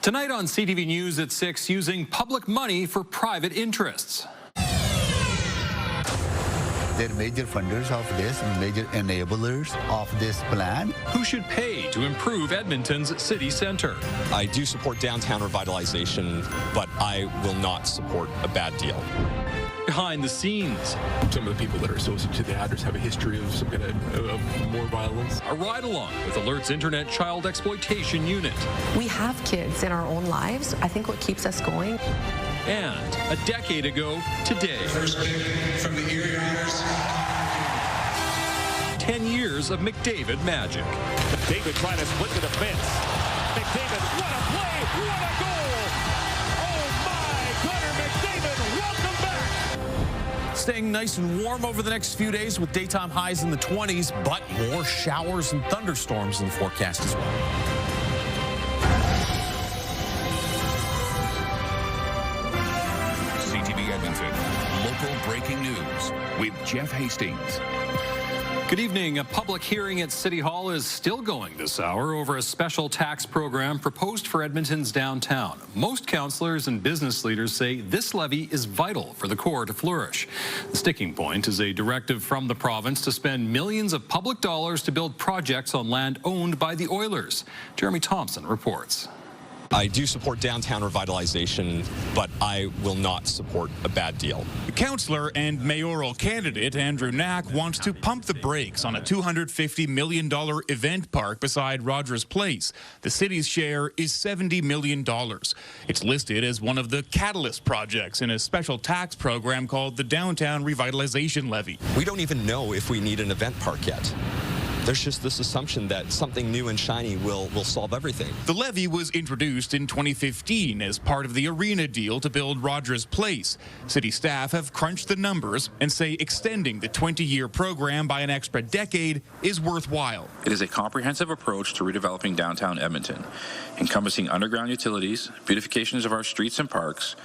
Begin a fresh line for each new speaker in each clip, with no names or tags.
Tonight on CTV News at 6, using public money for private interests.
They're major funders of this, major enablers of this plan.
Who should pay to improve Edmonton's city centre?
I do support downtown revitalization, but I will not support a bad deal.
Behind the scenes.
Some of the people that are associated to the address have a history of some kind of more violence.
A ride-along with Alert's Internet Child Exploitation Unit.
We have kids in our own lives. I think what keeps us going.
And a decade ago today.
First pick from the Erie Honors.
10 years of McDavid magic.
McDavid trying to split the defense. McDavid, what a play, what a goal! Oh my, Connor McDavid, welcome back!
Staying nice and warm over the next few days with daytime highs in the 20s, but more showers and thunderstorms in the forecast as well.
CTV Edmonton, local breaking news with Jeff Hastings.
Good evening. A public hearing at City Hall is still going this hour over a special tax program proposed for Edmonton's downtown. Most councillors and business leaders say this levy is vital for the core to flourish. The sticking point is a directive from the province to spend millions of public dollars to build projects on land owned by the Oilers. Jeremy Thompson reports.
I do support downtown revitalization, but I will not support a bad deal.
Councillor and mayoral candidate Andrew Knack wants to pump the brakes on a $250 million event park beside Rogers Place. The city's share is $70 million. It's listed as one of the catalyst projects in a special tax program called the Downtown Revitalization Levy.
We don't even know if we need an event park yet. There's just this assumption that something new and shiny will solve everything.
The levy was introduced in 2015 as part of the arena deal to build Rogers Place. City staff have crunched the numbers and say extending the 20-year program by an extra decade is worthwhile.
It is a comprehensive approach to redeveloping downtown Edmonton, encompassing underground utilities, beautifications of our streets and parks,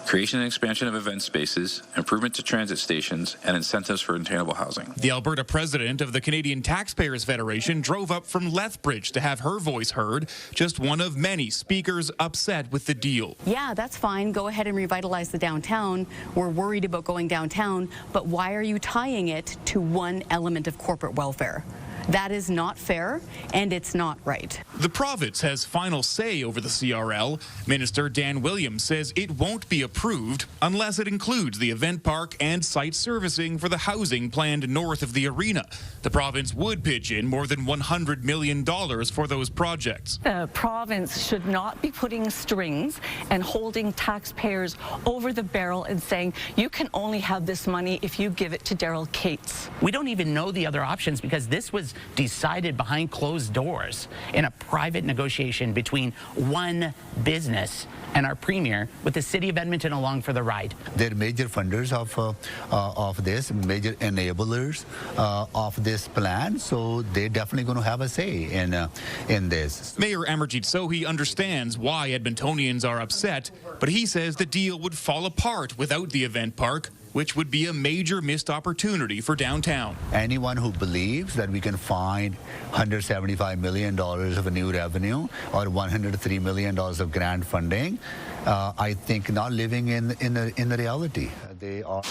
creation and expansion of event spaces, improvement to transit stations, and incentives for attainable housing.
The Alberta president of the Canadian Taxpayers Federation drove up from Lethbridge to have her voice heard, just one of many speakers upset with the deal.
Yeah, that's fine. Go ahead and revitalize the downtown. We're worried about going downtown, but why are you tying it to one element of corporate welfare? That is not fair, and it's not right.
The province has final say over the CRL. Minister Dan Williams says it won't be approved unless it includes the event park and site servicing for the housing planned north of the arena. The province would pitch in more than $100 million for those projects.
The province should not be putting strings and holding taxpayers over the barrel and saying, you can only have this money if you give it to Daryl Cates.
We don't even know the other options because this was decided behind closed doors in a private negotiation between one business and our premier, with the City of Edmonton along for the ride.
They're major funders of this, major enablers of this plan, so they're definitely going to have a say in this.
Mayor Amarjeet Sohi understands why Edmontonians are upset, but he says the deal would fall apart without the event park, which would be a major missed opportunity for downtown.
Anyone who believes that we can find $175 million of a new revenue or $103 million of grant funding, I think not living in the reality. They are.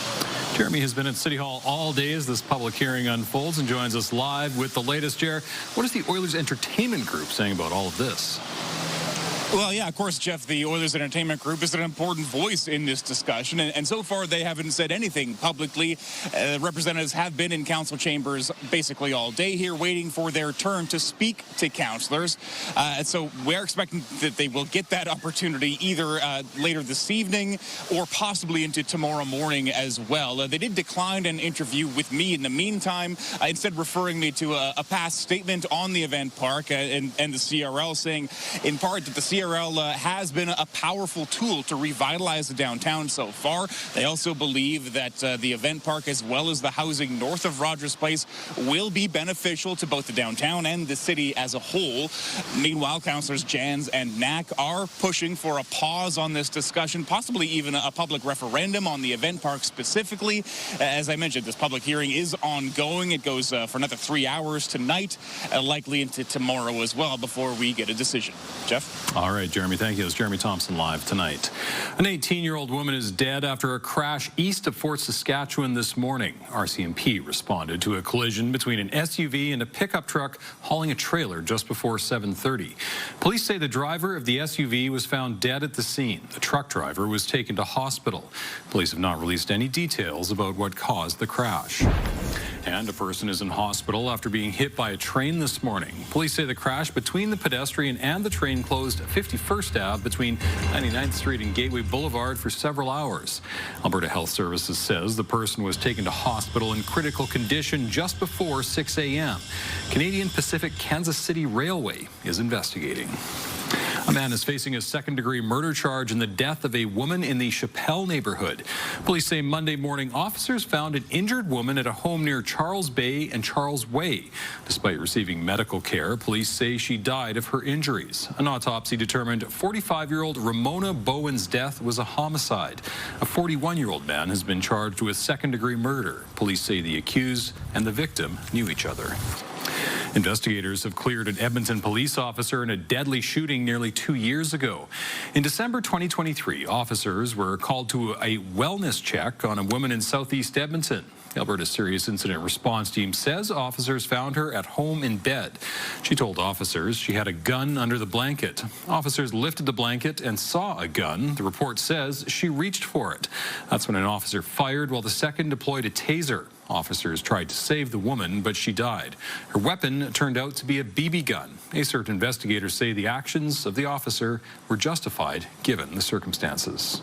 Jeremy has been at City Hall all day as this public hearing unfolds and joins us live with the latest. Jer, what is the Oilers Entertainment Group saying about all of this?
Well, yeah, of course, Jeff, the Oilers Entertainment Group is an important voice in this discussion, and so far they haven't said anything publicly. Representatives have been in council chambers basically all day here waiting for their turn to speak to councillors. And so we're expecting that they will get that opportunity either later this evening or possibly into tomorrow morning as well. They did decline an interview with me in the meantime, instead referring me to a past statement on the event park and the CRL, saying in part that the CRL has been a powerful tool to revitalize the downtown so far. They also believe that the event park, as well as the housing north of Rogers Place, will be beneficial to both the downtown and the city as a whole. Meanwhile, councillors Jans and Knack are pushing for a pause on this discussion, possibly even a public referendum on the event park specifically. As I mentioned, this public hearing is ongoing. It goes for another 3 hours tonight, likely into tomorrow as well, before we get a decision. Jeff?
All All right, Jeremy, thank you. It's Jeremy Thompson live tonight. An 18-year-old woman is dead after a crash east of Fort Saskatchewan this morning. RCMP responded to a collision between an SUV and a pickup truck hauling a trailer just before 7:30. Police say the driver of the SUV was found dead at the scene. The truck driver was taken to hospital. Police have not released any details about what caused the crash. And a person is in hospital after being hit by a train this morning. Police say the crash between the pedestrian and the train closed 51st Ave between 99th Street and Gateway Boulevard for several hours. Alberta Health Services says the person was taken to hospital in critical condition just before 6 a.m. Canadian Pacific Kansas City Railway is investigating. A man is facing a second-degree murder charge in the death of a woman in the Chappelle neighborhood. Police say Monday morning officers found an injured woman at a home near Charles Bay and Charles Way. Despite receiving medical care, police say she died of her injuries. An autopsy determined 45-year-old Ramona Bowen's death was a homicide. A 41-year-old man has been charged with second-degree murder. Police say the accused and the victim knew each other. Investigators have cleared an Edmonton police officer in a deadly shooting nearly 2 years ago. In December 2023, officers were called to a wellness check on a woman in southeast Edmonton. The Alberta Serious Incident Response Team says officers found her at home in bed. She told officers she had a gun under the blanket. Officers lifted the blanket and saw a gun. The report says she reached for it. That's when an officer fired while the second deployed a taser. Officers tried to save the woman, but she died. Her weapon turned out to be a BB gun. ACERT investigators say the actions of the officer were justified given the circumstances.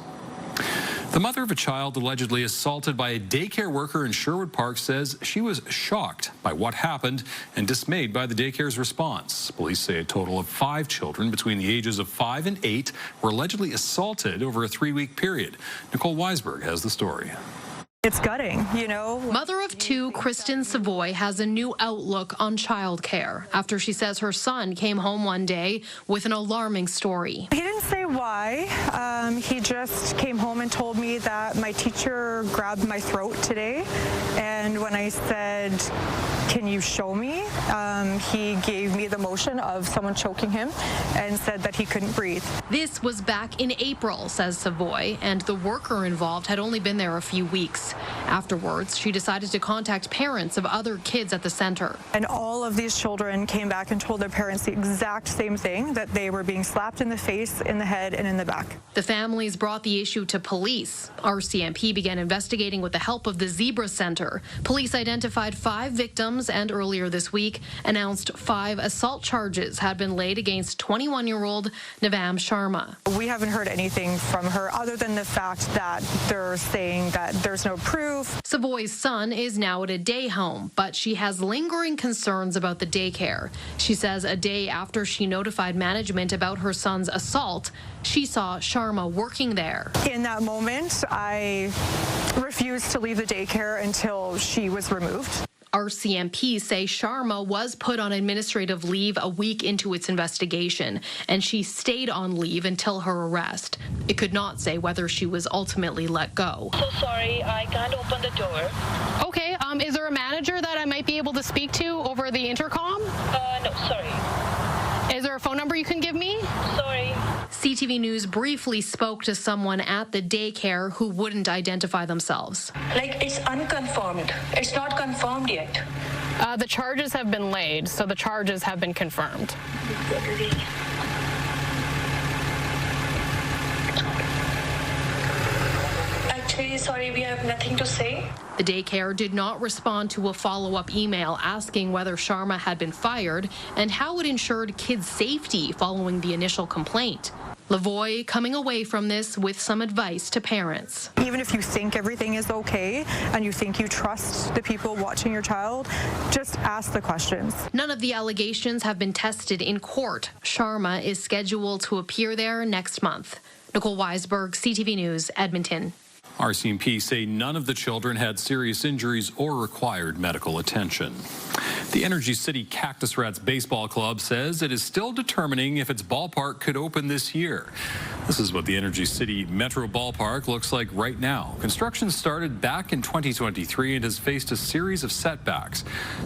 The mother of a child allegedly assaulted by a daycare worker in Sherwood Park says she was shocked by what happened and dismayed by the daycare's response. Police say a total of 5 children between the ages of 5 and 8 were allegedly assaulted over a 3-week period. Nicole Weisberg has the story.
It's gutting, you know.
Mother of 2, Kristen Savoy, has a new outlook on childcare after she says her son came home one day with an alarming story.
He didn't say why. He just came home and told me that my teacher grabbed my throat today. And when I said, "Can you show me?" He gave me the motion of someone choking him and said that he couldn't breathe.
This was back in April, says Savoy, and the worker involved had only been there a few weeks. Afterwards, she decided to contact parents of other kids at the center.
And all of these children came back and told their parents the exact same thing, that they were being slapped in the face, in the head, and in the back.
The families brought the issue to police. RCMP began investigating with the help of the Zebra Center. Police identified 5 victims and earlier this week announced 5 assault charges had been laid against 21-year-old Navam Sharma.
We haven't heard anything from her other than the fact that they're saying that there's no proof.
Savoy's son is now at a day home, but she has lingering concerns about the daycare. She says a day after she notified management about her son's assault, she saw Sharma working there.
In that moment, I refused to leave the daycare until she was removed.
RCMP say Sharma was put on administrative leave a week into its investigation, and she stayed on leave until her arrest. It could not say whether she was ultimately let go.
So sorry, I can't open the door.
Okay, is there a manager that I might be able to speak to over the intercom?
No, sorry.
Is there a phone number you can give me?
Sorry.
CTV News briefly spoke to someone at the daycare who wouldn't identify themselves.
Like, it's unconfirmed. It's not confirmed yet.
The charges have been laid, so the charges have been confirmed.
Actually, sorry, we have nothing to say.
The daycare did not respond to a follow-up email asking whether Sharma had been fired and how it ensured kids' safety following the initial complaint. Lavoie coming away from this with some advice to parents.
Even if you think everything is okay and you think you trust the people watching your child, just ask the questions.
None of the allegations have been tested in court. Sharma is scheduled to appear there next month. Nicole Weisberg, CTV News, Edmonton.
RCMP say none of the children had serious injuries or required medical attention. The Energy City Cactus Rats Baseball Club says it is still determining if its ballpark could open this year. This is what the Energy City Metro Ballpark looks like right now. Construction started back in 2023 and has faced a series of setbacks.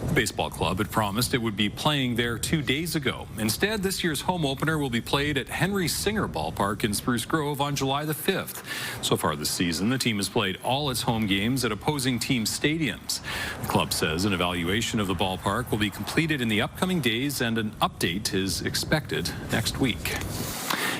The baseball club had promised it would be playing there 2 days ago. Instead, this year's home opener will be played at Henry Singer Ballpark in Spruce Grove on July the 5th. So far this season, the team has played all its home games at opposing team stadiums. The club says an evaluation of the ballpark will be completed in the upcoming days, and an update is expected next week.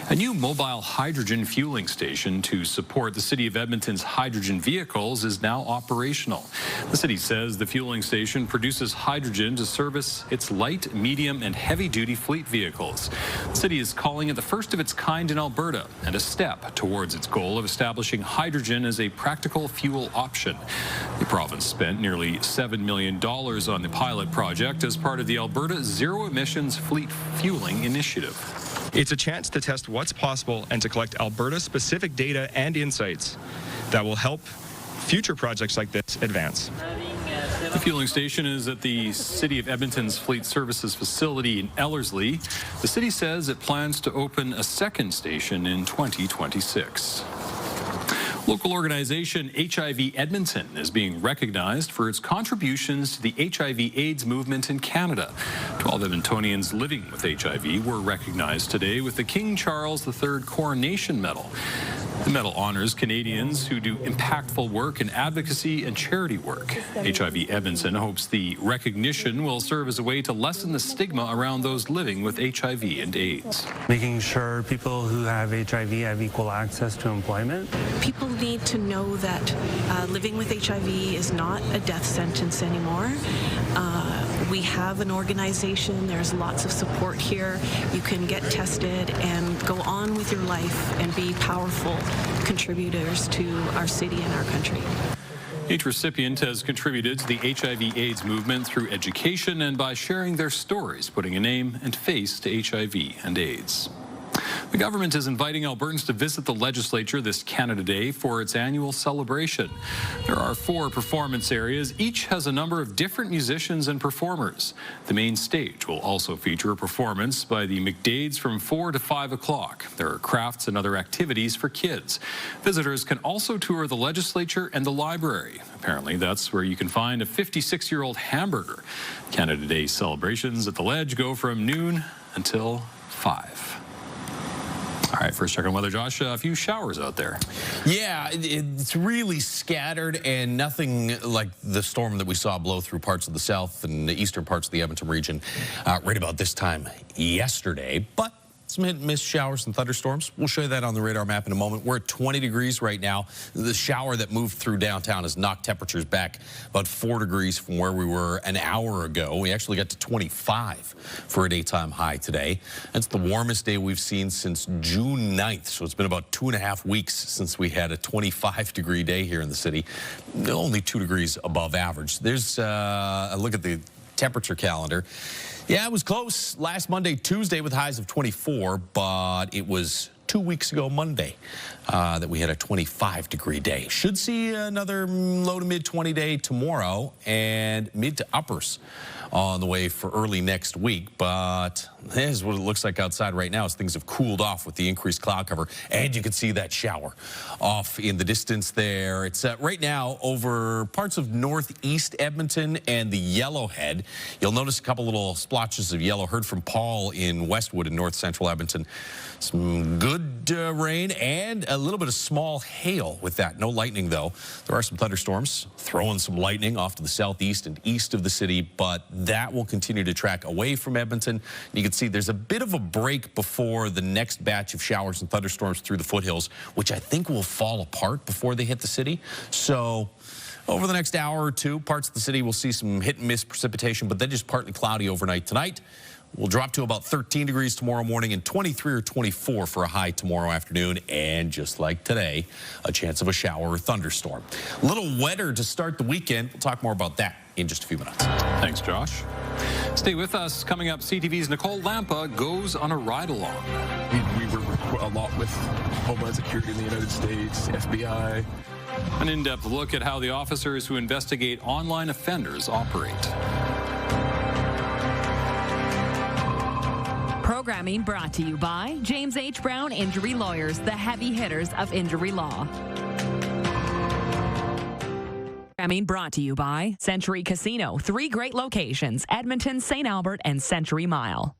A new mobile hydrogen fueling station to support the City of Edmonton's hydrogen vehicles is now operational. The city says the fueling station produces hydrogen to service its light, medium, and heavy-duty fleet vehicles. The city is calling it the first of its kind in Alberta and a step towards its goal of establishing hydrogen as a practical fuel option. The province spent nearly $7 million on the pilot project as part of the Alberta Zero Emissions Fleet Fueling Initiative.
It's a chance to test what's possible and to collect Alberta-specific data and insights that will help future projects like this advance.
The fueling station is at the City of Edmonton's Fleet Services facility in Ellerslie. The city says it plans to open a second station in 2026. Local organization HIV Edmonton is being recognized for its contributions to the HIV/AIDS movement in Canada. 12 Edmontonians living with HIV were recognized today with the King Charles III Coronation Medal. The medal honors Canadians who do impactful work in advocacy and charity work. HIV Edmonton hopes the recognition will serve as a way to lessen the stigma around those living with HIV and AIDS.
Making sure people who have HIV have equal access to employment.
People need to know that living with HIV is not a death sentence anymore. We have an organization. There's lots of support here. You can get tested and go on with your life and be powerful contributors to our city and our country.
Each recipient has contributed to the HIV/AIDS movement through education and by sharing their stories, putting a name and face to HIV and AIDS. The government is inviting Albertans to visit the legislature this Canada Day for its annual celebration. There are 4 performance areas. Each has a number of different musicians and performers. The main stage will also feature a performance by the McDavids from 4 to 5 o'clock. There are crafts and other activities for kids. Visitors can also tour the legislature and the library. Apparently, that's where you can find a 56-year-old hamburger. Canada Day celebrations at the Ledge go from noon until 5. All right, first check on weather, Josh. A few showers out there.
Yeah, it's really scattered and nothing like the storm that we saw blow through parts of the south and the eastern parts of the Edmonton region right about this time yesterday. But some hit and miss showers and thunderstorms. We'll show you that on the radar map in a moment. We're at 20 degrees right now. The shower that moved through downtown has knocked temperatures back about 4 degrees from where we were an hour ago. We actually got to 25 for a daytime high today. That's the warmest day we've seen since June 9th. So it's been about 2.5 weeks since we had a 25-degree day here in the city. Only 2 degrees above average. There's a look at the temperature calendar. Yeah, it was close last Monday, Tuesday with highs of 24, but it was 2 weeks ago Monday that we had a 25-degree day. Should see another low to mid 20 day tomorrow and mid to uppers on the way for early next week. But this is what it looks like outside right now as things have cooled off with the increased cloud cover. And you can see that shower off in the distance there. It's right now over parts of northeast Edmonton and the Yellowhead. You'll notice a couple little splotches of yellow. Heard from Paul in Westwood in north central Edmonton. Some good rain and a little bit of small hail with that. No lightning, though. There are some thunderstorms throwing some lightning off to the southeast and east of the city, but that will continue to track away from Edmonton. You can see there's a bit of a break before the next batch of showers and thunderstorms through the foothills, which I think will fall apart before they hit the city. So over the next hour or two, parts of the city will see some hit and miss precipitation, but then just partly cloudy overnight tonight. We'll drop to about 13 degrees tomorrow morning and 23 or 24 for a high tomorrow afternoon. And just like today, a chance of a shower or thunderstorm. A little wetter to start the weekend. We'll talk more about that in just a few minutes.
Thanks, Josh. Stay with us. Coming up, CTV's Nicole Lampa goes on a ride-along.
We work a lot with Homeland Security in the United States, FBI,
An in-depth look at how the officers who investigate online offenders operate.
Programming brought to you by James H. Brown Injury Lawyers, the heavy hitters of injury law. Programming brought to you by Century Casino, 3 great locations, Edmonton, St. Albert, and Century Mile.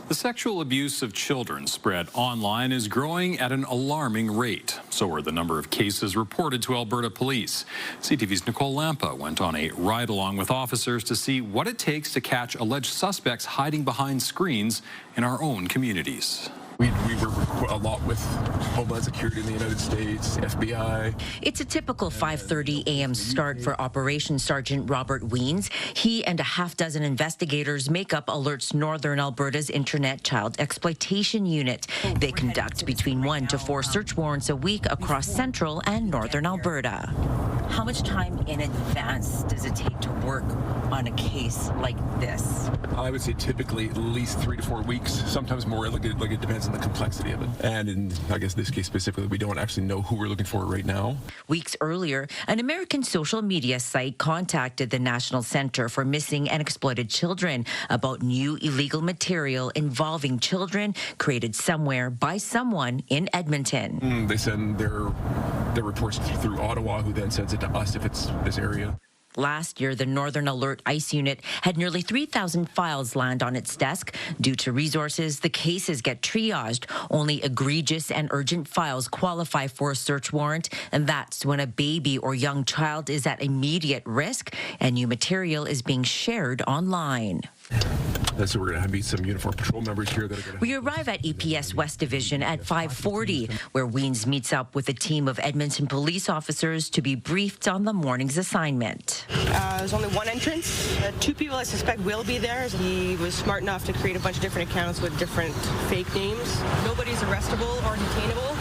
The sexual abuse of children spread online is growing at an alarming rate. So are the number of cases reported to Alberta police. CTV's Nicole Lampa went on a ride-along with officers to see what it takes to catch alleged suspects hiding behind screens in our own communities.
We work a lot with Homeland Security in the United States, FBI.
It's a typical 5:30 a.m. start for Operations Sergeant Robert Weens. He and a half dozen investigators make up Alerts Northern Alberta's Internet Child Exploitation Unit. They conduct between 1 to 4 search warrants a week across central and northern Alberta. How much time in advance does it take to work on a case like this?
I would say typically at least 3 to 4 weeks, sometimes more, like it depends on the complexity of it. And in, I guess, this case specifically, we don't actually know who we're looking for right now.
Weeks earlier, an American social media site contacted the National Center for Missing and Exploited Children about new illegal material involving children created somewhere by someone in Edmonton.
They send their reports through Ottawa, who then sends it to us if it's this area.
Last year, the Northern Alert ICE unit had nearly 3,000 files land on its desk. Due to resources, the cases get triaged. Only egregious and urgent files qualify for a search warrant, and that's when a baby or young child is at immediate risk and new material is being shared online.
So we're going to meet some uniformed patrol members here that are going to...
We arrive at EPS West Division at 5:40, where Weens meets up with a team of Edmonton police officers to be briefed on the morning's assignment.
There's only one entrance. 2 people I suspect will be there. He was smart enough to create a bunch of different accounts with different fake names. Nobody's arrestable or detainable,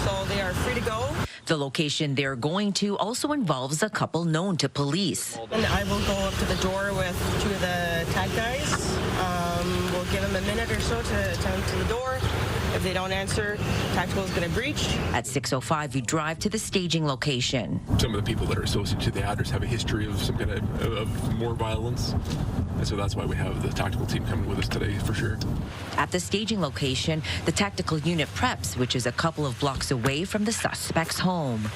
so they are free to go.
The location they're going to also involves a couple known to police.
And I will go up to the door with 2 of the tag guys. We'll give them a minute or so to attend to the door. If they don't answer, tactical is going to breach.
At 6:05, we drive to the staging location.
Some of the people that are associated to the address have a history of some kind of more violence. And so that's why we have the tactical team coming with us today, for sure.
At the staging location, the tactical unit preps, which is a couple of blocks away from the suspect's home.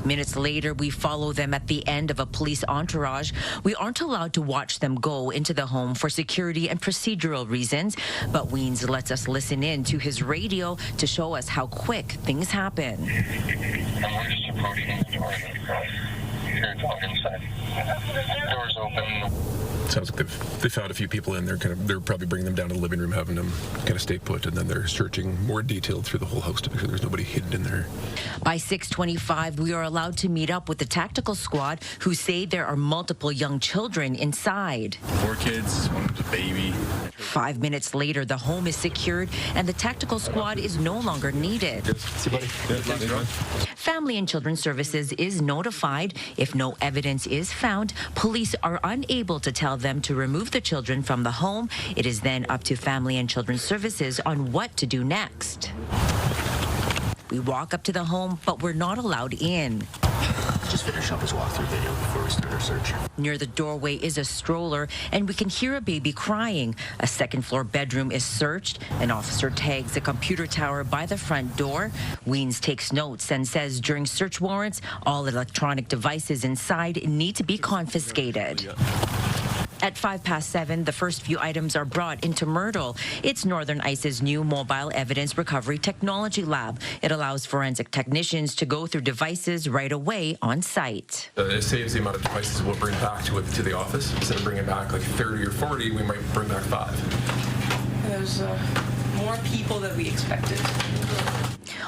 Minutes later, we follow them at the end of a police entourage. We aren't allowed to watch them go into the home for security and procedural reasons, but Weens lets us listen in to his radio to show us how quick things happen.
We're just approaching the door. Here, it's on inside. Doors open.
Sounds like they found a few people in there. They're probably bringing them down to the living room, having them kind of stay put, and then they're searching more detailed through the whole house to make sure there's nobody hidden in there.
By 6:25, we are allowed to meet up with the tactical squad, who say there are multiple young children inside.
4 kids, one's a baby.
5 minutes later, the home is secured, and the tactical squad is no longer needed.
See, buddy.
Family and Children's Services is notified. If no evidence is found, police are unable to tell them to remove the children from the home. It is then up to Family and Children's Services on what to do next. We walk up to the home, but we're not allowed in.
Just finish up his walkthrough video before we start our search.
Near the doorway is a stroller, and we can hear a baby crying. A second-floor bedroom is searched. An officer tags a computer tower by the front door. Weens takes notes and says during search warrants, all electronic devices inside need to be confiscated. At 7:05, the first few items are brought into Myrtle. It's Northern ICE's new mobile evidence recovery technology lab. It allows forensic technicians to go through devices right away on site.
It saves the amount of devices we'll bring back to the office. Instead of bringing back like 30 or 40, we might bring back 5.
There's more people than we expected.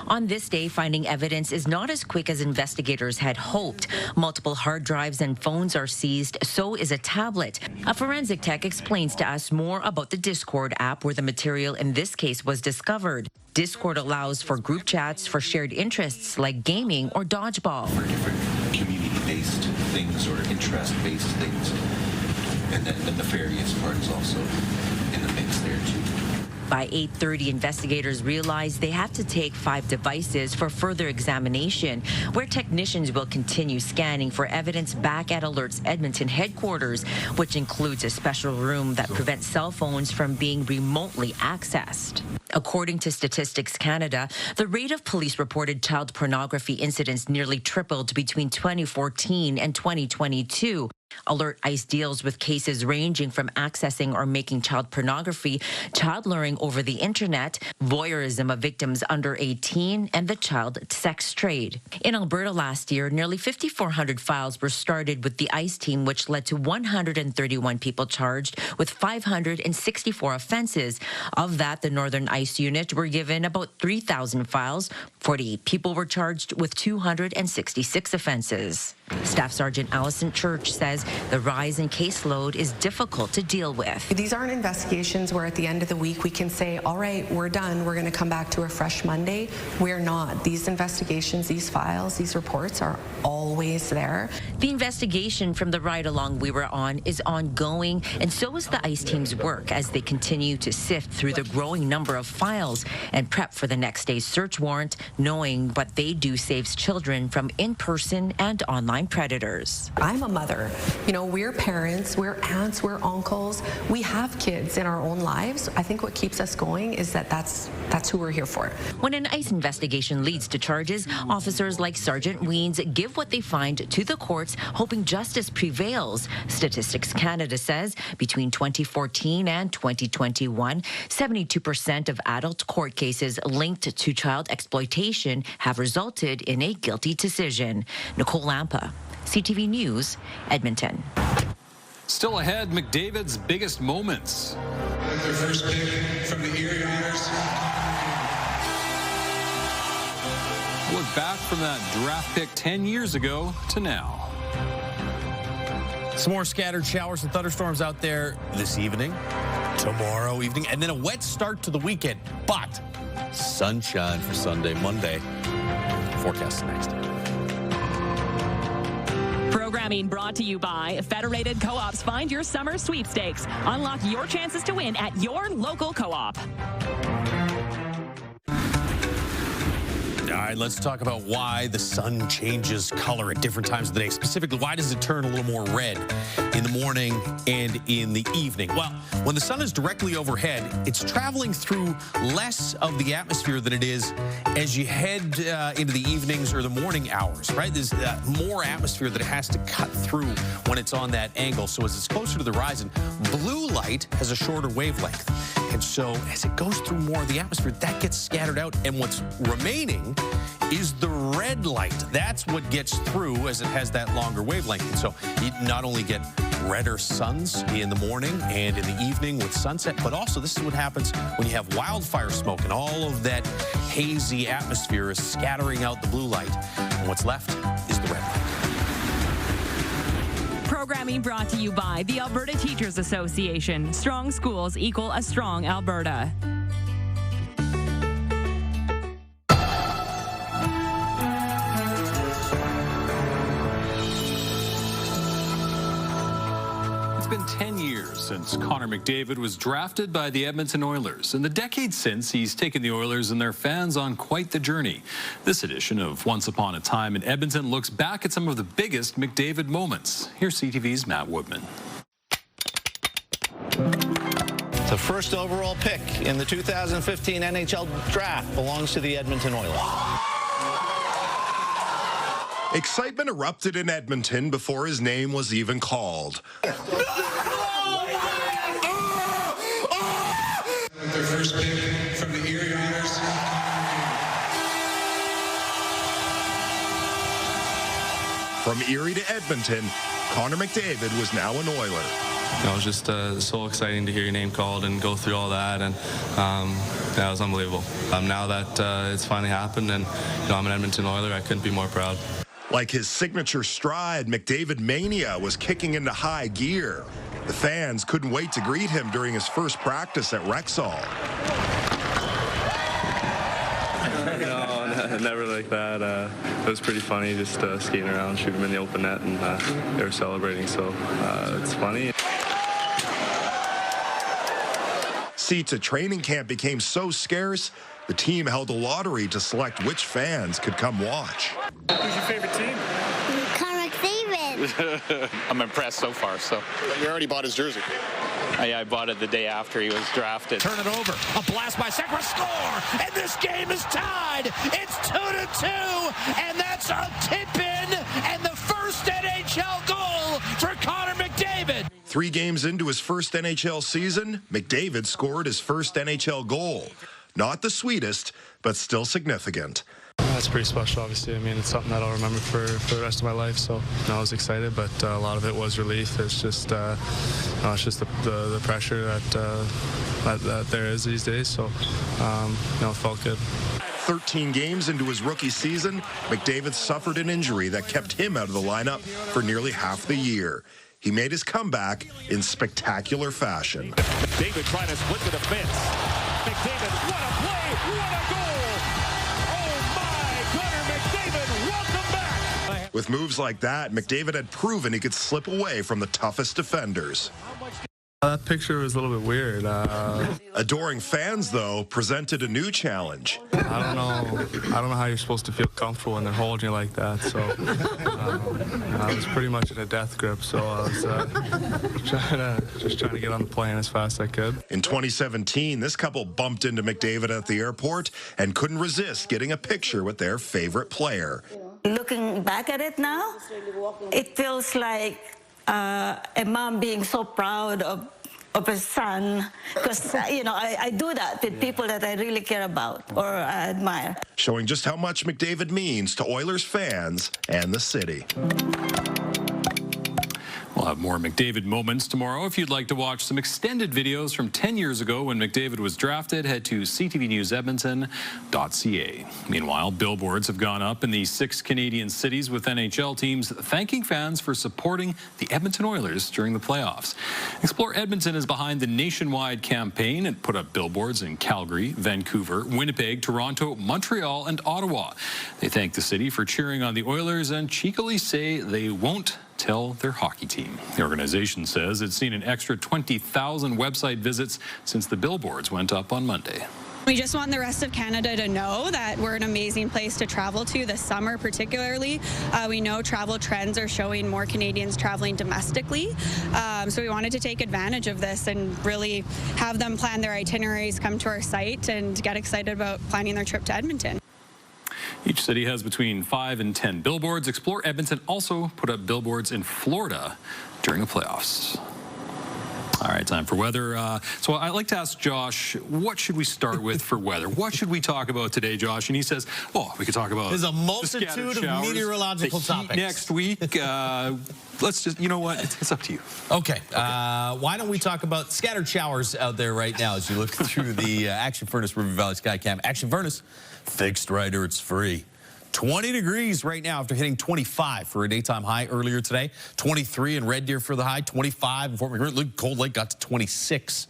On this day, finding evidence is not as quick as investigators had hoped. Multiple hard drives and phones are seized, so is a tablet. A forensic tech explains to us more about the Discord app where the material in this case was discovered. Discord allows for group chats for shared interests like gaming or dodgeball.
For different community-based things or interest-based things. And then the nefarious part is also in the mix.
By 8:30, investigators realized they have to take 5 devices for further examination, where technicians will continue scanning for evidence back at Alert's Edmonton headquarters, which includes a special room that prevents cell phones from being remotely accessed. According to Statistics Canada, the rate of police-reported child pornography incidents nearly tripled between 2014 and 2022. Alert ICE deals with cases ranging from accessing or making child pornography, child luring over the internet, voyeurism of victims under 18, and the child sex trade. In Alberta last year, nearly 5,400 files were started with the ICE team, which led to 131 people charged with 564 offenses. Of that, the Northern ICE unit were given about 3,000 files. 48 people were charged with 266 offenses. Staff Sergeant Allison Church says the rise in caseload is difficult to deal with.
These aren't investigations where at the end of the week we can say, all right, we're done, we're going to come back to a fresh Monday. We're not. These investigations, these files, these reports are always there.
The investigation from the ride-along we were on is ongoing, and so is the ICE team's work as they continue to sift through the growing number of files and prep for the next day's search warrant, knowing what they do saves children from in-person and online predators.
I'm a mother. You know, we're parents, we're aunts, we're uncles. We have kids in our own lives. I think what keeps us going is that's who we're here for.
When an ICE investigation leads to charges, officers like Sergeant Weens give what they find to the courts, hoping justice prevails. Statistics Canada says between 2014 and 2021, 72% of adult court cases linked to child exploitation have resulted in a guilty decision. Nicole Lampa, CTV News, Edmonton.
Still ahead, McDavid's biggest moments.
Their first pick from the Erie Otters.
Look back from that draft pick 10 years ago to now.
Some more scattered showers and thunderstorms out there this evening, tomorrow evening, and then a wet start to the weekend. But sunshine for Sunday, Monday. Forecast next.
Programming brought to you by Federated Co-ops. Find your summer sweepstakes. Unlock your chances to win at your local co-op.
All right, let's talk about why the sun changes color at different times of the day. Specifically, why does it turn a little more red in the morning and in the evening? Well, when the sun is directly overhead, it's traveling through less of the atmosphere than it is as you head into the evenings or the morning hours, right? There's more atmosphere that it has to cut through when it's on that angle. So as it's closer to the horizon, blue light has a shorter wavelength. And so as it goes through more of the atmosphere, that gets scattered out. And what's remaining is the red light. That's what gets through as it has that longer wavelength. And so you not only get redder suns in the morning and in the evening with sunset, but also this is what happens when you have wildfire smoke and all of that hazy atmosphere is scattering out the blue light. And what's left is the red light.
Programming brought to you by the Alberta Teachers Association. Strong schools equal a strong Alberta.
It's been 10 years since Connor McDavid was drafted by the Edmonton Oilers. In the decade since, he's taken the Oilers and their fans on quite the journey. This edition of Once Upon a Time in Edmonton looks back at some of the biggest McDavid moments. Here's CTV's Matt Woodman.
The first overall pick in the 2015 NHL draft belongs to the Edmonton Oilers.
Excitement erupted in Edmonton before his name was even called.
Their first pick from the Erie Otters.
From Erie to Edmonton, Connor McDavid was now an Oiler.
It was just so exciting to hear your name called and go through all that, and yeah, it was unbelievable. Now that it's finally happened, and I'm an Edmonton Oiler, I couldn't be more proud.
Like his signature stride, McDavid Mania was kicking into high gear. The fans couldn't wait to greet him during his first practice at Rexall.
No, never like that. It was pretty funny just skating around, shooting him in the open net, and they were celebrating, so it's funny.
Seats at training camp became so scarce, the team held a lottery to select which fans could come watch.
Who's your favorite team? McDavid.
I'm impressed so far. So
You already bought his jersey.
I bought it the day after he was drafted.
Turn it over. A blast by Sekera, score! And this game is tied. It's 2-2, and that's a tip-in and the first NHL goal for Connor McDavid.
3 games into his first NHL season, McDavid scored his first NHL goal. Not the sweetest, but still significant.
That's pretty special, obviously. I mean, it's something that I'll remember for the rest of my life. So I was excited, but a lot of it was relief. It's just the pressure that there is these days. So it felt good.
13 games into his rookie season, McDavid suffered an injury that kept him out of the lineup for nearly half the year. He made his comeback in spectacular fashion.
McDavid trying to split the defense. McDavid, what a play! What a goal!
With moves like that, McDavid had proven he could slip away from the toughest defenders.
That picture was a little bit weird.
Adoring fans, though, presented a new challenge.
I don't know how you're supposed to feel comfortable when they're holding you like that. So I was pretty much in a death grip. So I was trying to get on the plane as fast as I could.
In 2017, this couple bumped into McDavid at the airport and couldn't resist getting a picture with their favorite player.
Looking back at it now, it feels like a mom being so proud of her son, because I do that with people that I really care about or I admire.
Showing just how much McDavid means to Oilers fans and the city.
We'll have more McDavid moments tomorrow. If you'd like to watch some extended videos from 10 years ago when McDavid was drafted, head to CTV News Edmonton.ca. Meanwhile, billboards have gone up in the 6 Canadian cities with NHL teams thanking fans for supporting the Edmonton Oilers during the playoffs. Explore Edmonton is behind the nationwide campaign and put up billboards in Calgary, Vancouver, Winnipeg, Toronto, Montreal, and Ottawa. They thank the city for cheering on the Oilers and cheekily say they won't tell their hockey team. The organization says it's seen an extra 20,000 website visits since the billboards went up on Monday.
We just want the rest of Canada to know that we're an amazing place to travel to this summer particularly. We know travel trends are showing more Canadians traveling domestically. So we wanted to take advantage of this and really have them plan their itineraries, come to our site, and get excited about planning their trip to Edmonton.
Each city has between 5 and 10 billboards. Explore Edmonton also put up billboards in Florida during the playoffs. All right, time for weather. So I'd like to ask Josh, what should we start with for weather? What should we talk about today, Josh? And he says, oh, we could talk about
There's a multitude of meteorological topics.
Next week, let's just, you know what? It's up to you.
Okay. Why don't we talk about scattered showers out there right now as you look through the Action Furnace River Valley Skycam. Action Furnace, fixed right or it's free. 20 degrees right now after hitting 25 for a daytime high earlier today. 23 in Red Deer for the high. 25 in Fort McMurray. Cold Lake got to 26.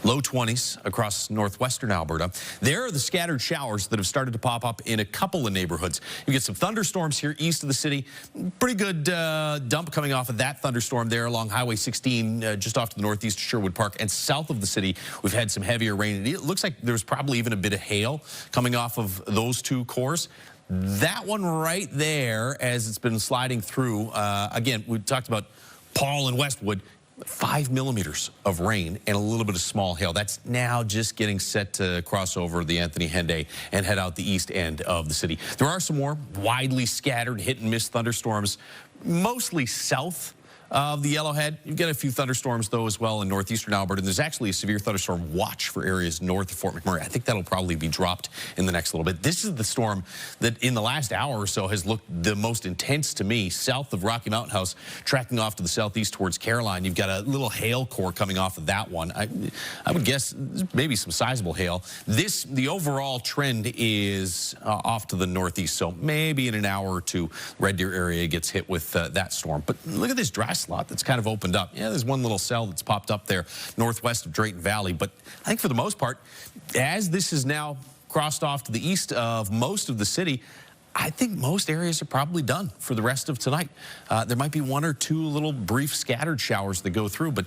Low 20s across northwestern Alberta. There are the scattered showers that have started to pop up in a couple of neighborhoods. You get some thunderstorms here east of the city. Pretty good dump coming off of that thunderstorm there along Highway 16 just off to the northeast of Sherwood Park. And south of the city, we've had some heavier rain. It looks like there's probably even a bit of hail coming off of those two cores. That one right there, as it's been sliding through, again, we talked about Paul and Westwood, 5 millimeters of rain and a little bit of small hail. That's now just getting set to cross over the Anthony Henday and head out the east end of the city. There are some more widely scattered hit and miss thunderstorms, mostly south of the Yellowhead. You've got a few thunderstorms, though, as well in northeastern Alberta. And there's actually a severe thunderstorm watch for areas north of Fort McMurray. I think that'll probably be dropped in the next little bit. This is the storm that in the last hour or so has looked the most intense to me, south of Rocky Mountain House, tracking off to the southeast towards Caroline. You've got a little hail core coming off of that one. I would guess maybe some sizable hail. The overall trend is off to the northeast, so maybe in an hour or two, Red Deer area gets hit with that storm. But look at this dry slot that's kind of opened up. Yeah, there's one little cell that's popped up there northwest of Drayton Valley. But I think for the most part, as this is now crossed off to the east of most of the city, I think most areas are probably done for the rest of tonight. There might be one or two little brief scattered showers that go through, but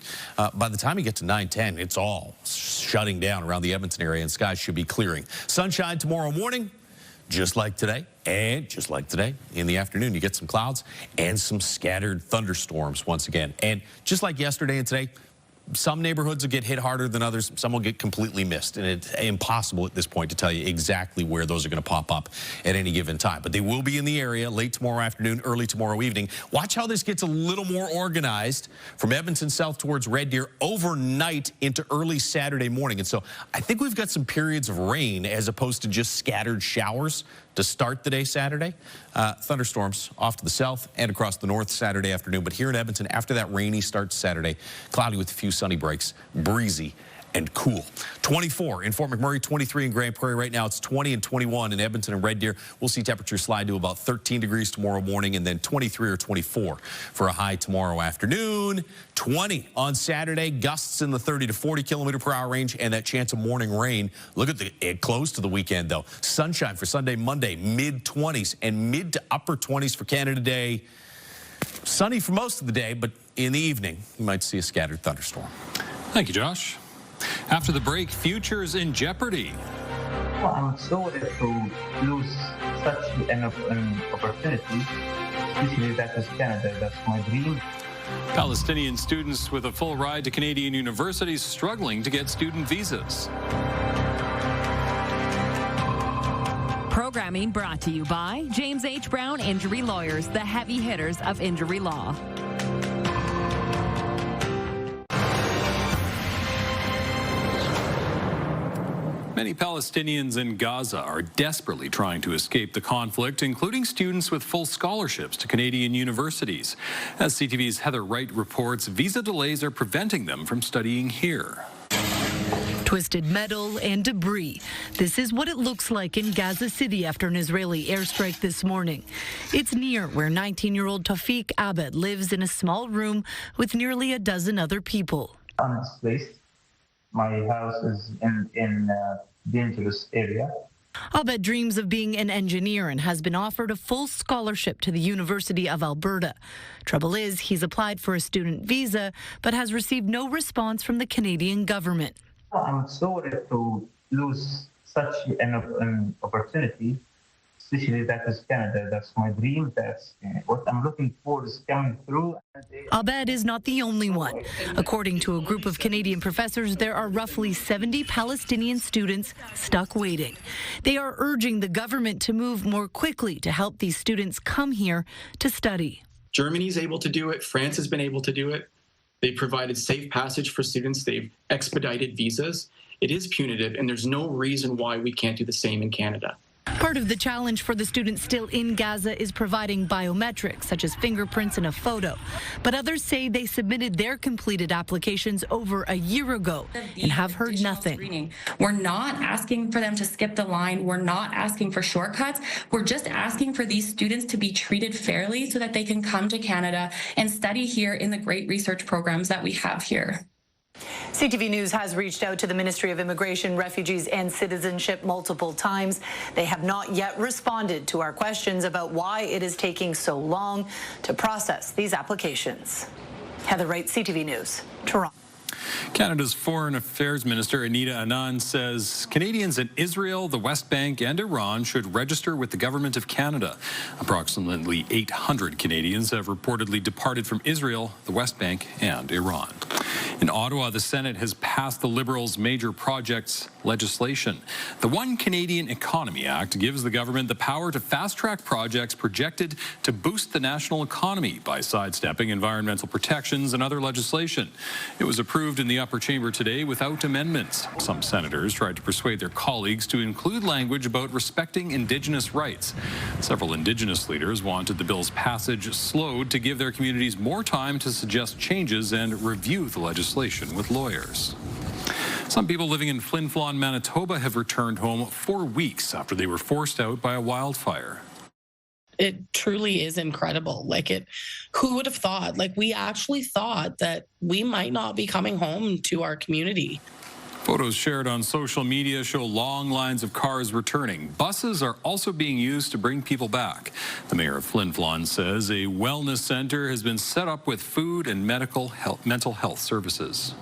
by the time you get to 9:10, it's all shutting down around the Edmonton area, and skies should be clearing. Sunshine tomorrow morning, just like today, and just like today, in the afternoon, you get some clouds and some scattered thunderstorms once again. And just like yesterday and today, some neighborhoods will get hit harder than others. Some will get completely missed, and it's impossible at this point to tell you exactly where those are going to pop up at any given time. But they will be in the area late tomorrow afternoon, early tomorrow evening. Watch how this gets a little more organized from Edmonton south towards Red Deer overnight into early Saturday morning. And so I think we've got some periods of rain as opposed to just scattered showers to start the day Saturday. Thunderstorms off to the south and across the north Saturday afternoon. But here in Edmonton, after that rainy start to Saturday, cloudy with a few sunny breaks, breezy and cool. 24 in Fort McMurray, 23 in Grand Prairie. Right now it's 20 and 21 in Edmonton and Red Deer. We'll see temperatures slide to about 13 degrees tomorrow morning, and then 23 or 24 for a high tomorrow afternoon. 20 on Saturday, gusts in the 30 to 40 kilometer per hour range, and that chance of morning rain. Look at it close to the weekend though. Sunshine for Sunday, Monday, mid-20s and mid to upper 20s for Canada Day. Sunny for most of the day, but in the evening you might see a scattered thunderstorm.
Thank you, Josh. After the break, futures in jeopardy.
Well, I'm sorry to lose such an opportunity, especially that is Canada. That's my dream.
Palestinian students with a full ride to Canadian universities struggling to get student visas.
Programming brought to you by James H. Brown Injury Lawyers, the heavy hitters of injury law.
Many Palestinians in Gaza are desperately trying to escape the conflict, including students with full scholarships to Canadian universities. As CTV's Heather Wright reports, visa delays are preventing them from studying here.
Twisted metal and debris. This is what it looks like in Gaza City after an Israeli airstrike this morning. It's near where 19-year-old Tawfiq Abed lives in a small room with nearly a dozen other people.
I'm displaced. My house is in a dangerous area.
Abed dreams of being an engineer and has been offered a full scholarship to the University of Alberta. Trouble is, he's applied for a student visa, but has received no response from the Canadian government.
I'm sorry to lose such an opportunity, especially that is Canada. That's my dream. That's what I'm looking for is coming through.
Abed is not the only one. According to a group of Canadian professors, there are roughly 70 Palestinian students stuck waiting. They are urging the government to move more quickly to help these students come here to study.
Germany's able to do it. France has been able to do it. They provided safe passage for students. They've expedited visas. It is punitive, and there's no reason why we can't do the same in Canada.
Part of the challenge for the students still in Gaza is providing biometrics, such as fingerprints and a photo. But others say they submitted their completed applications over a year ago and have heard nothing.
We're not asking for them to skip the line. We're not asking for shortcuts. We're just asking for these students to be treated fairly so that they can come to Canada and study here in the great research programs that we have here.
CTV News has reached out to the Ministry of Immigration, Refugees and Citizenship multiple times. They have not yet responded to our questions about why it is taking so long to process these applications. Heather Wright, CTV News, Toronto.
Canada's Foreign Affairs Minister Anita Anand says Canadians in Israel, the West Bank and Iran should register with the Government of Canada. Approximately 800 Canadians have reportedly departed from Israel, the West Bank and Iran. In Ottawa, the Senate has passed the Liberals' major projects legislation. The One Canadian Economy Act gives the government the power to fast-track projects projected to boost the national economy by sidestepping environmental protections and other legislation. It was approved in the upper chamber today without amendments. Some senators tried to persuade their colleagues to include language about respecting Indigenous rights. Several Indigenous leaders wanted the bill's passage slowed to give their communities more time to suggest changes and review the legislation with lawyers. Some people living in Flin Flon, Manitoba have returned home 4 weeks after they were forced out by a wildfire.
It truly is incredible. Who would have thought? We actually thought that we might not be coming home to our community.
Photos shared on social media show long lines of cars returning. Buses are also being used to bring people back. The mayor of Flin Flon says a wellness center has been set up with food and mental health services.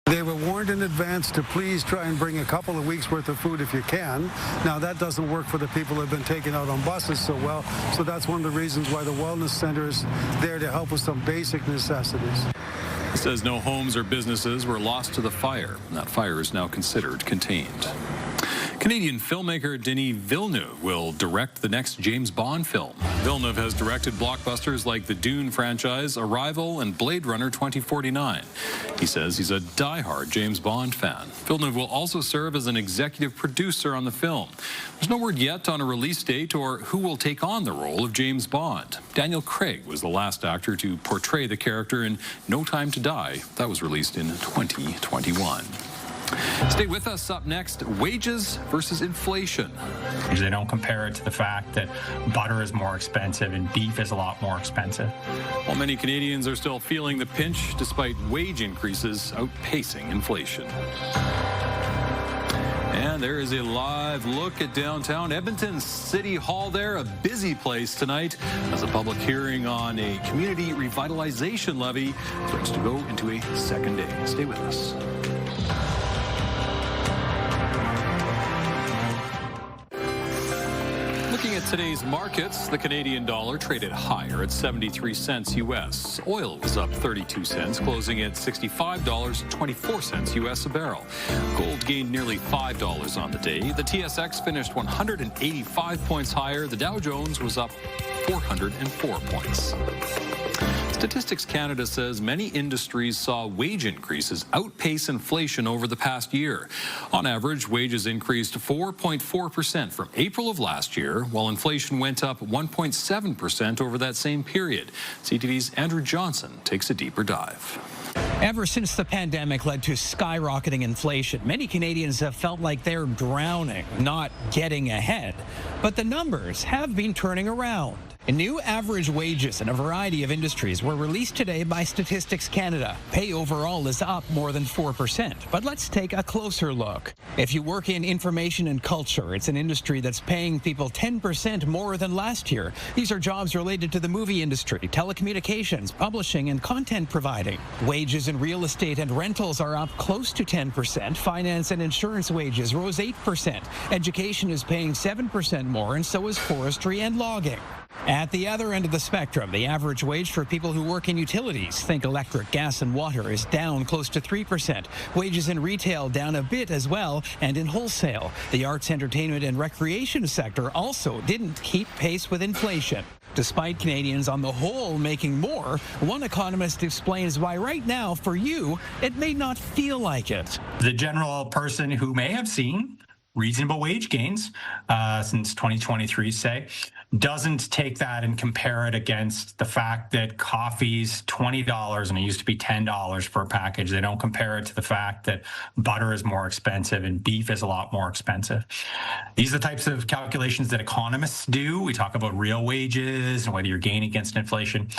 They were warned in advance to please try and bring a couple of weeks worth of food if you can. Now that doesn't work for the people who have been taken out on buses so well, so that's one of the reasons why the wellness center is there to help with some basic necessities.
He says no homes or businesses were lost to the fire. That fire is now considered contained. Canadian filmmaker Denis Villeneuve will direct the next James Bond film. Villeneuve has directed blockbusters like the Dune franchise, Arrival, and Blade Runner 2049. He says he's a die-hard James Bond fan. Villeneuve will also serve as an executive producer on the film. There's no word yet on a release date or who will take on the role of James Bond. Daniel Craig was the last actor to portray the character in No Time to Die. That was released in 2021. Stay with us. Up next, wages versus inflation.
They don't compare it to the fact that butter is more expensive and beef is a lot more expensive.
While many Canadians are still feeling the pinch despite wage increases outpacing inflation. And there is a live look at downtown Edmonton City Hall there, a busy place tonight as a public hearing on a community revitalization levy starts to go into a second day. Stay with us. Looking at today's markets, the Canadian dollar traded higher at 73 cents U.S. Oil was up 32 cents, closing at $65.24 U.S. a barrel. Gold gained nearly $5 on the day. The TSX finished 185 points higher. The Dow Jones was up 404 points. Statistics Canada says many industries saw wage increases outpace inflation over the past year. On average, wages increased 4.4% from April of last year, while inflation went up 1.7% over that same period. CTV's Andrew Johnson takes a deeper dive.
Ever since the pandemic led to skyrocketing inflation, many Canadians have felt like they're drowning, not getting ahead. But the numbers have been turning around. New average wages in a variety of industries were released today by Statistics Canada. Pay overall is up more than 4%, but let's take a closer look. If you work in information and culture, it's an industry that's paying people 10% more than last year. These are jobs related to the movie industry, telecommunications, publishing, and content providing. Wages in real estate and rentals are up close to 10%. Finance and insurance wages rose 8%. Education is paying 7% more, and so is forestry and logging. At the other end of the spectrum, the average wage for people who work in utilities, think electric, gas, and water, is down close to 3%. Wages in retail down a bit as well, and in wholesale. The arts, entertainment, and recreation sector also didn't keep pace with inflation. Despite Canadians on the whole making more, one economist explains why right now, for you, it may not feel like it.
The general person who may have seen reasonable wage gains since 2023, say, doesn't take that and compare it against the fact that coffee's $20 and it used to be $10 for a package. They don't compare it to the fact that butter is more expensive and beef is a lot more expensive. These are the types of calculations that economists do. We talk about real wages and whether you're gaining against inflation,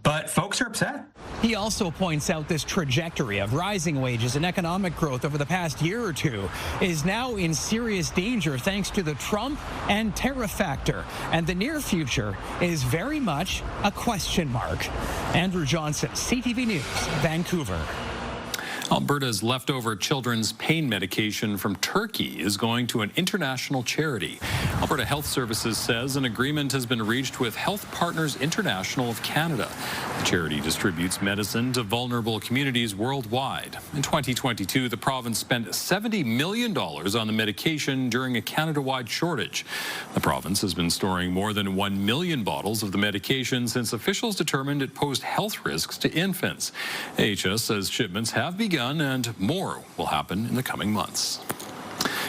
but folks are upset.
He also points out this trajectory of rising wages and economic growth over the past year or two is now in serious danger thanks to the Trump and tariff factor. And the near future is very much a question mark. Andrew Johnson, CTV News, Vancouver.
Alberta's leftover children's pain medication from Turkey is going to an international charity. Alberta Health Services says an agreement has been reached with Health Partners International of Canada. The charity distributes medicine to vulnerable communities worldwide. In 2022, the province spent $70 million on the medication during a Canada-wide shortage. The province has been storing more than 1 million bottles of the medication since officials determined it posed health risks to infants. AHS says shipments have begun and more will happen in the coming months.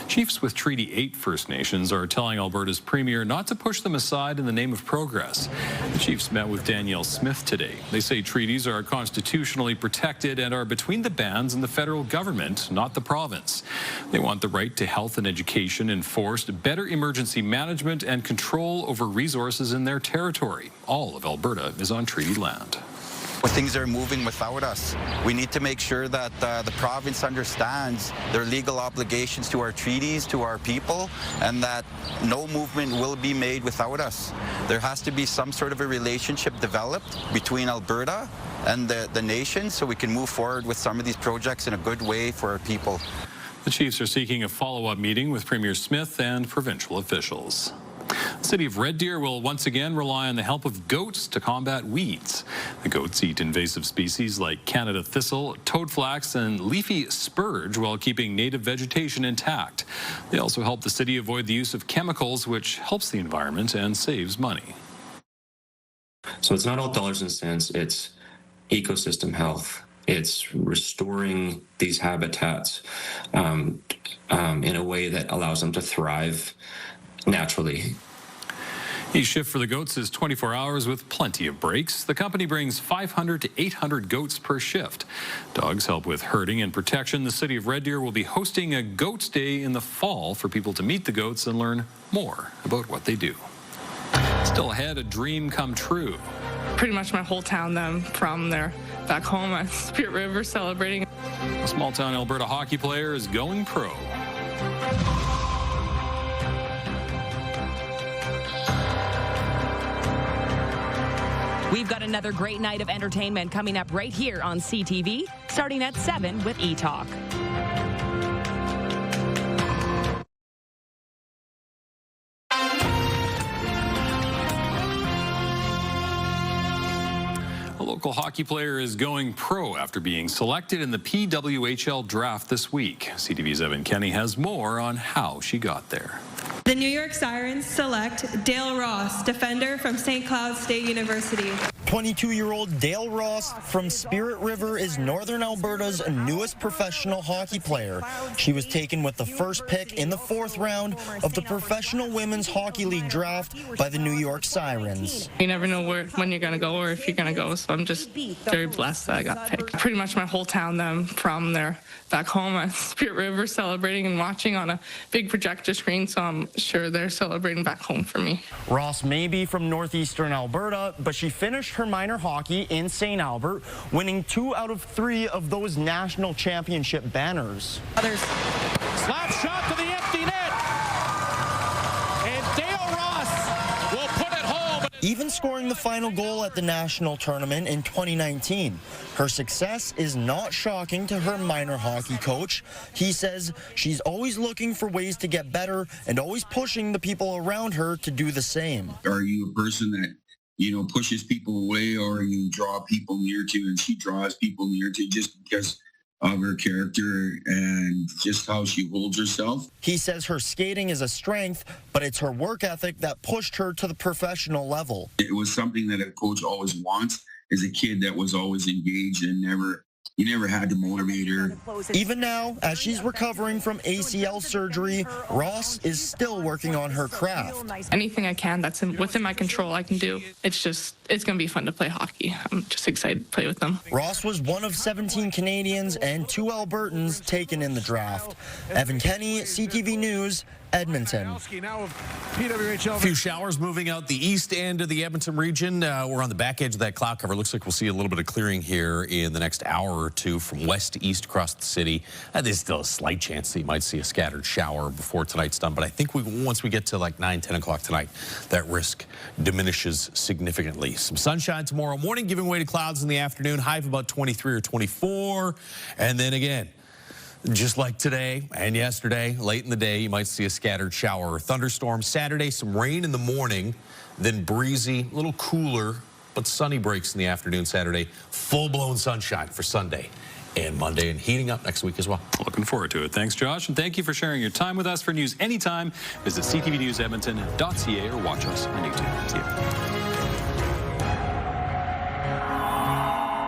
Chiefs with Treaty 8 First Nations are telling Alberta's Premier not to push them aside in the name of progress. The Chiefs met with Danielle Smith today. They say treaties are constitutionally protected and are between the bands and the federal government, not the province. They want the right to health and education enforced, better emergency management, and control over resources in their territory. All of Alberta is on treaty land.
Things are moving without us. We need to make sure that the province understands their legal obligations to our treaties, to our people, and that no movement will be made without us. There has to be some sort of a relationship developed between Alberta and the nation so we can move forward with some of these projects in a good way for our people.
The Chiefs are seeking a follow-up meeting with Premier Smith and provincial officials. The city of Red Deer will once again rely on the help of goats to combat weeds. The goats eat invasive species like Canada thistle, toadflax, and leafy spurge while keeping native vegetation intact. They also help the city avoid the use of chemicals, which helps the environment and saves money.
So it's not all dollars and cents, it's ecosystem health. It's restoring these habitats in a way that allows them to thrive naturally.
Each shift for the goats is 24 hours with plenty of breaks. The company brings 500 to 800 goats per shift. Dogs help with herding and protection. The city of Red Deer will be hosting a Goats Day in the fall for people to meet the goats and learn more about what they do. Still ahead, a dream come true.
Pretty much my whole town, them from their back home at Spirit River celebrating.
A small-town Alberta hockey player is going pro.
We've got another great night of entertainment coming up right here on CTV, starting at 7 with E-Talk.
A local hockey player is going pro after being selected in the PWHL draft this week. CTV's Evan Kenny has more on how she got there.
The New York Sirens select Dale Ross, defender from St. Cloud State University.
22-year-old Dale Ross from Spirit River is Northern Alberta's newest professional hockey player. She was taken with the first pick in the 4th round of the Professional Women's Hockey League draft by the New York Sirens.
You never know when you're going to go or if you're going to go, so I'm just very blessed that I got picked. Pretty much my whole town, them from their back home at Spirit River celebrating and watching on a big projector screen, so I'm sure they're celebrating back home for me.
Ross may be from northeastern Alberta, but she finished her minor hockey in St. Albert, winning 2 out of 3 of those national championship banners.
Others. Slap shot to the empty net. And Dale Ross will put it home.
Even scoring the final goal at the national tournament in 2019. Her success is not shocking to her minor hockey coach. He says she's always looking for ways to get better and always pushing the people around her to do the same.
Are you a person that, pushes people away, or you draw people near to, and she draws people near to just because of her character and just how she holds herself?
He says her skating is a strength, but it's her work ethic that pushed her to the professional level.
It was something that a coach always wants, is a kid that was always engaged and you never had to motivate her.
Even now, as she's recovering from ACL surgery, Ross is still working on her craft.
Anything I can that's within my control I can do. It's going to be fun to play hockey. I'm just excited to play with them.
Ross was one of 17 Canadians and 2 Albertans taken in the draft. Evan Kenny, CTV News, Edmonton.
A few showers moving out the east end of the Edmonton region. We're on the back edge of that cloud cover. Looks like we'll see a little bit of clearing here in the next hour or two from west to east across the city. There's still a slight chance that you might see a scattered shower before tonight's done, but I think once we get to like 9, 10 o'clock tonight, that risk diminishes significantly. Some sunshine tomorrow morning, giving way to clouds in the afternoon, high of about 23 or 24, and then again, just like today and yesterday, late in the day, you might see a scattered shower or thunderstorm. Saturday, some rain in the morning, then breezy, a little cooler, but sunny breaks in the afternoon Saturday. Full-blown sunshine for Sunday and Monday, and heating up next week as well.
Looking forward to it. Thanks, Josh, and thank you for sharing your time with us. For news anytime, visit ctvnewsedmonton.ca or watch us on YouTube. See you.